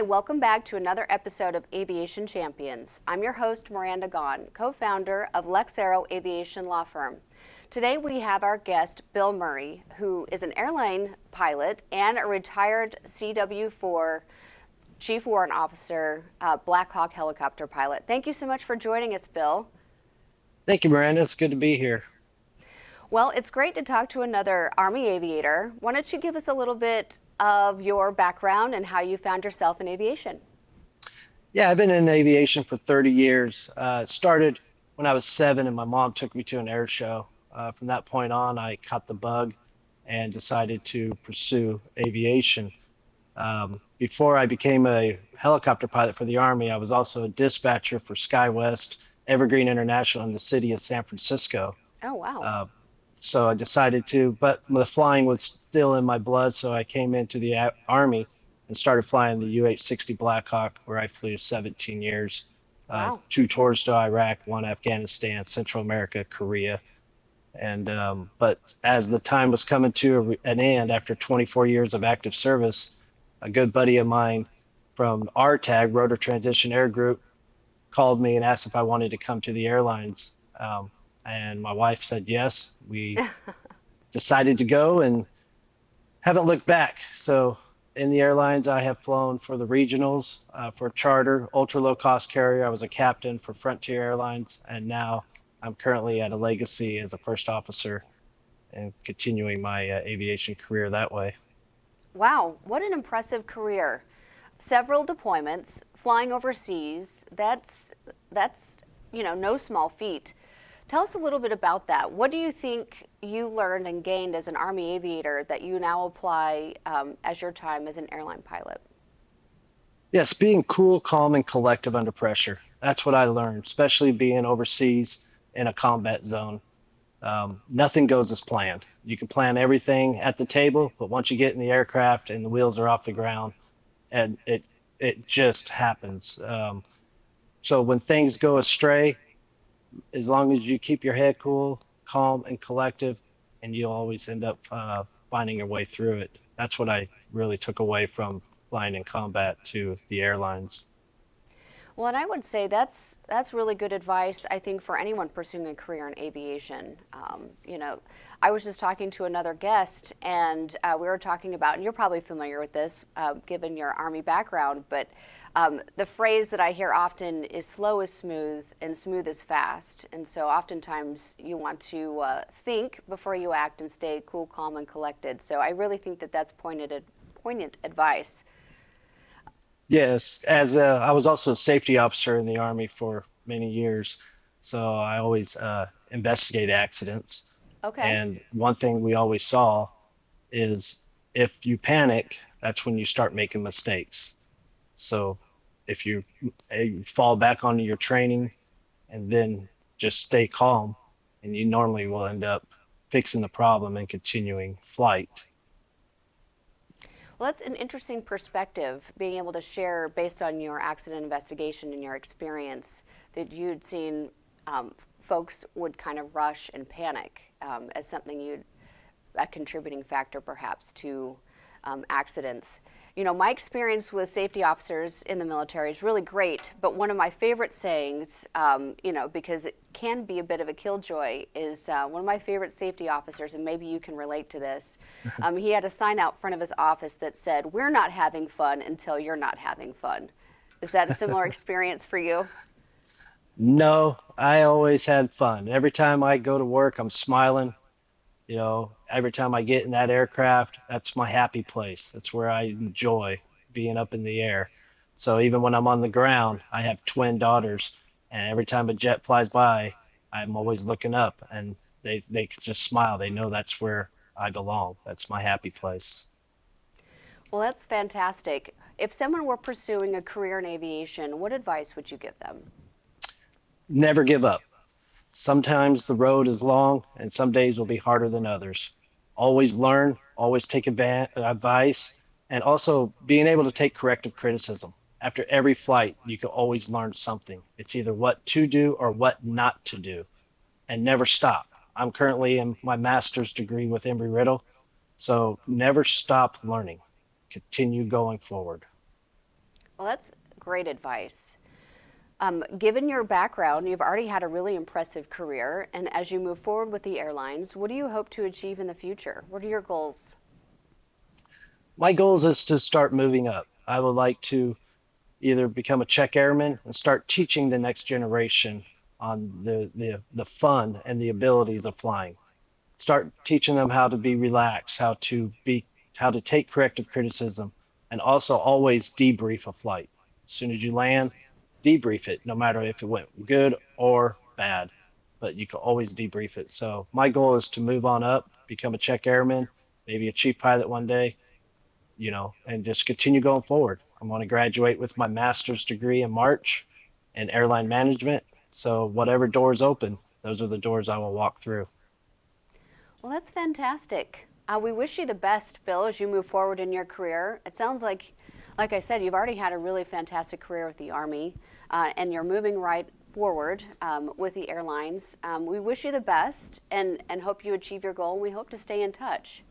welcome back to another episode of Aviation Champions. I'm your host, Miranda Gahn, co-founder of Lexero Aviation Law Firm. Today we have our guest, Bill Murray, who is an airline pilot and a retired CW4 Chief Warrant Officer, Black Hawk helicopter pilot. Thank you so much for joining us, Bill. Thank you, Miranda. It's good to be here. Well, it's great to talk to another Army aviator. Why don't you give us a little bit of your background and how you found yourself in aviation? Yeah, I've been in aviation for 30 years. Started when I was 7 and my mom took me to an air show. From that point on, I caught the bug and decided to pursue aviation. Before I became a helicopter pilot for the Army, I was also a dispatcher for SkyWest Evergreen International in the city of San Francisco. Oh, wow. So I decided to, but the flying was still in my blood, so I came into the Army and started flying the UH-60 Black Hawk, where I flew 17 years. Wow. 2 tours to Iraq, 1 Afghanistan, Central America, Korea. And but as the time was coming to an end after 24 years of active service, a good buddy of mine from RTAG, Rotor Transition Air Group, called me and asked if I wanted to come to the airlines. And my wife said yes. We decided to go and haven't looked back. So in the airlines, I have flown for the regionals, for charter, ultra low cost carrier. I was a captain for Frontier Airlines, and now I'm currently at a legacy as a first officer and continuing my aviation career that way. Wow, what an impressive career. Several deployments, flying overseas, that's no small feat. Tell us a little bit about that. What do you think you learned and gained as an Army aviator that you now apply as your time as an airline pilot? Yes, being cool, calm, and collective under pressure. That's what I learned, especially being overseas in a combat zone. Nothing goes as planned. You can plan everything at the table, but once you get in the aircraft and the wheels are off the ground, and it just happens. So when things go astray, as long as you keep your head cool, calm, and collective, and you'll always end up finding your way through it. That's what I really took away from flying in combat to the airlines. Well, and I would say that's really good advice, I think, for anyone pursuing a career in aviation. I was just talking to another guest, and we were talking about, and you're probably familiar with this, given your Army background, but the phrase that I hear often is slow is smooth and smooth is fast. And so oftentimes you want to think before you act and stay cool, calm, and collected. So I really think that that's poignant advice. Yes, as I was also a safety officer in the Army for many years, so I always investigate accidents. Okay. And one thing we always saw is if you panic, that's when you start making mistakes. So if you fall back onto your training and then just stay calm, and you normally will end up fixing the problem and continuing flight. Well, that's an interesting perspective, being able to share based on your accident investigation and your experience that you'd seen folks would kind of rush and panic as something a contributing factor perhaps to accidents. My experience with safety officers in the military is really great, but one of my favorite sayings, because it can be a bit of a killjoy, is one of my favorite safety officers, and maybe you can relate to this. He had a sign out front of his office that said, "We're not having fun until you're not having fun." Is that a similar experience for you? No, I always had fun. Every time I go to work, I'm smiling. Every time I get in that aircraft, that's my happy place. That's where I enjoy being up in the air. So even when I'm on the ground, I have twin daughters, and every time a jet flies by, I'm always looking up, and they just smile. They know that's where I belong. That's my happy place. Well, that's fantastic. If someone were pursuing a career in aviation, what advice would you give them? Never give up. Sometimes the road is long, and some days will be harder than others. Always learn, always take advice, and also being able to take corrective criticism. After every flight, you can always learn something. It's either what to do or what not to do, and never stop. I'm currently in my master's degree with Embry-Riddle, so never stop learning. Continue going forward. Well, that's great advice. Given your background, you've already had a really impressive career, and as you move forward with the airlines, what do you hope to achieve in the future? What are your goals? My goal is to start moving up. I would like to either become a check airman and start teaching the next generation on the fun and the abilities of flying. Start teaching them how to be relaxed, how to take corrective criticism, and also always debrief a flight. As soon as you land, debrief it, no matter if it went good or bad. But you can always debrief it. So my goal is to move on up, become a check airman, maybe a chief pilot one day, and just continue going forward. I'm going to graduate with my master's degree in March in airline management. So whatever doors open, those are the doors I will walk through. Well, that's fantastic. We wish you the best, Bill, as you move forward in your career. It sounds like I said, you've already had a really fantastic career with the Army, and you're moving right forward with the airlines. We wish you the best and hope you achieve your goal, and we hope to stay in touch.